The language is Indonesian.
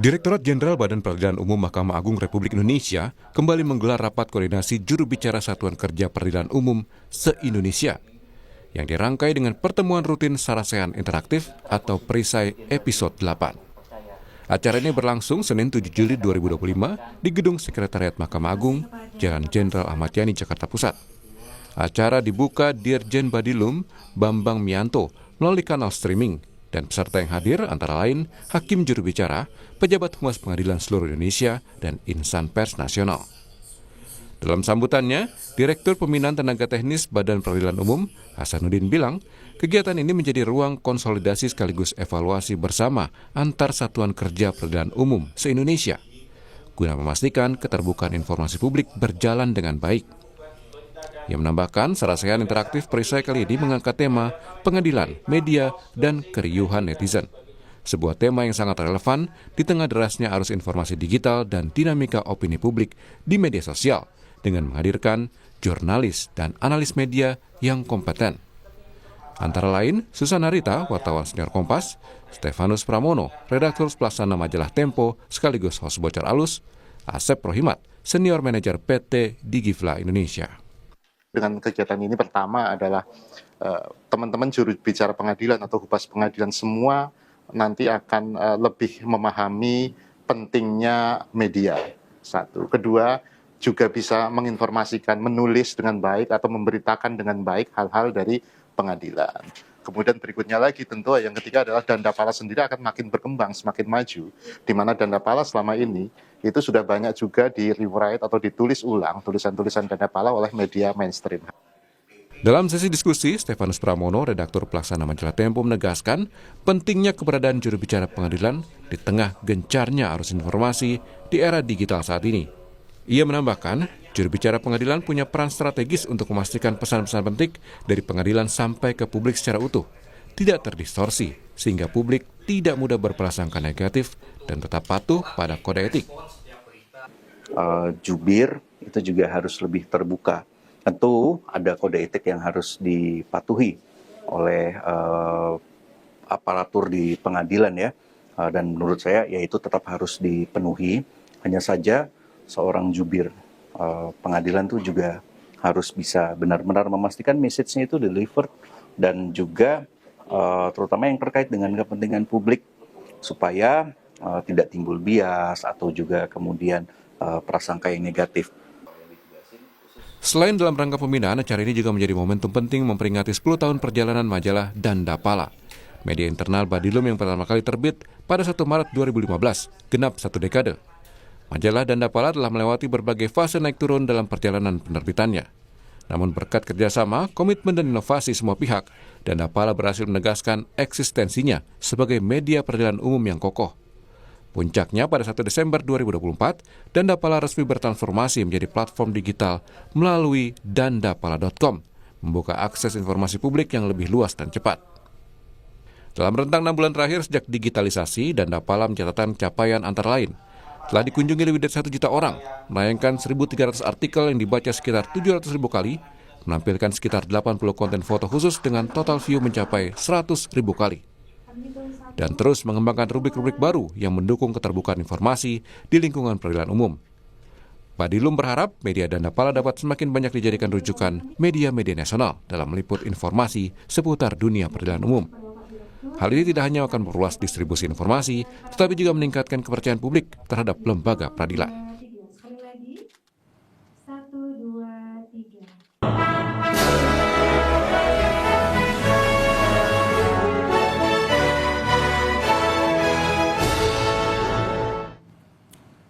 Direktorat Jenderal Badan Peradilan Umum Mahkamah Agung Republik Indonesia kembali menggelar rapat koordinasi juru bicara Satuan Kerja Peradilan Umum se-Indonesia yang dirangkai dengan pertemuan rutin Sarasehan Interaktif atau Perisai episode 8. Acara ini berlangsung Senin 7 Juli 2025 di Gedung Sekretariat Mahkamah Agung, Jalan Jenderal Ahmad Yani, Jakarta Pusat. Acara dibuka Dirjen Badilum Bambang Mianto melalui kanal streaming, dan peserta yang hadir antara lain Hakim Juru Bicara, Pejabat Humas Pengadilan Seluruh Indonesia, dan Insan Pers Nasional. Dalam sambutannya, Direktur Pembinaan Tenaga Teknis Badan Peradilan Umum, Hasanuddin bilang, kegiatan ini menjadi ruang konsolidasi sekaligus evaluasi bersama antar satuan kerja peradilan umum se-Indonesia, guna memastikan keterbukaan informasi publik berjalan dengan baik. Ia menambahkan, Sarasehan Interaktif Perisai kali ini mengangkat tema pengadilan, media, dan keriuhan netizen. Sebuah tema yang sangat relevan di tengah derasnya arus informasi digital dan dinamika opini publik di media sosial, dengan menghadirkan jurnalis dan analis media yang kompeten. Antara lain, Susana Rita, wartawan senior Kompas, Stefanus Pramono, redaktur pelaksana majalah Tempo sekaligus host Bocor Alus, Asep Rohimat, senior manajer PT Digifla Indonesia. Dengan kegiatan ini pertama adalah teman-teman juru bicara pengadilan atau humas pengadilan semua nanti akan lebih memahami pentingnya media. Satu. Kedua, juga bisa menginformasikan, menulis dengan baik atau memberitakan dengan baik hal-hal dari pengadilan. Kemudian berikutnya lagi tentu yang ketiga adalah Dandapala sendiri akan makin berkembang, semakin maju. Di mana Dandapala selama ini itu sudah banyak juga di rewrite atau ditulis ulang tulisan-tulisan Dandapala oleh media mainstream. Dalam sesi diskusi, Stefanus Pramono, redaktur pelaksana majalah Tempo, menegaskan pentingnya keberadaan juru bicara pengadilan di tengah gencarnya arus informasi di era digital saat ini. Ia menambahkan, juru bicara pengadilan punya peran strategis untuk memastikan pesan-pesan penting dari pengadilan sampai ke publik secara utuh, tidak terdistorsi, sehingga publik tidak mudah berprasangka negatif dan tetap patuh pada kode etik. Jubir itu juga harus lebih terbuka. Tentu ada kode etik yang harus dipatuhi oleh aparatur di pengadilan ya, dan menurut saya ya itu tetap harus dipenuhi. Hanya saja seorang jubir pengadilan itu juga harus bisa benar-benar memastikan message-nya itu delivered dan juga terutama yang terkait dengan kepentingan publik supaya tidak timbul bias atau juga kemudian prasangka yang negatif. Selain dalam rangka pembinaan, acara ini juga menjadi momentum penting memperingati 10 tahun perjalanan majalah Dandapala, media internal Badilum yang pertama kali terbit pada 1 Maret 2015, genap 1 dekade. Majalah Dandapala telah melewati berbagai fase naik turun dalam perjalanan penerbitannya. Namun berkat kerjasama, komitmen dan inovasi semua pihak, Dandapala berhasil menegaskan eksistensinya sebagai media peradilan umum yang kokoh. Puncaknya pada 1 Desember 2024, Dandapala resmi bertransformasi menjadi platform digital melalui dandapala.com, membuka akses informasi publik yang lebih luas dan cepat. Dalam rentang 6 bulan terakhir sejak digitalisasi, Dandapala mencatatkan capaian antara lain telah dikunjungi lebih dari 1 juta orang, menayangkan 1.300 artikel yang dibaca sekitar 700.000 kali, menampilkan sekitar 80 konten foto khusus dengan total view mencapai 100.000 kali. Dan terus mengembangkan rubrik-rubrik baru yang mendukung keterbukaan informasi di lingkungan peradilan umum. Badilum berharap media Dandapala dapat semakin banyak dijadikan rujukan media-media nasional dalam meliput informasi seputar dunia peradilan umum. Hal ini tidak hanya akan memperluas distribusi informasi, tetapi juga meningkatkan kepercayaan publik terhadap lembaga peradilan.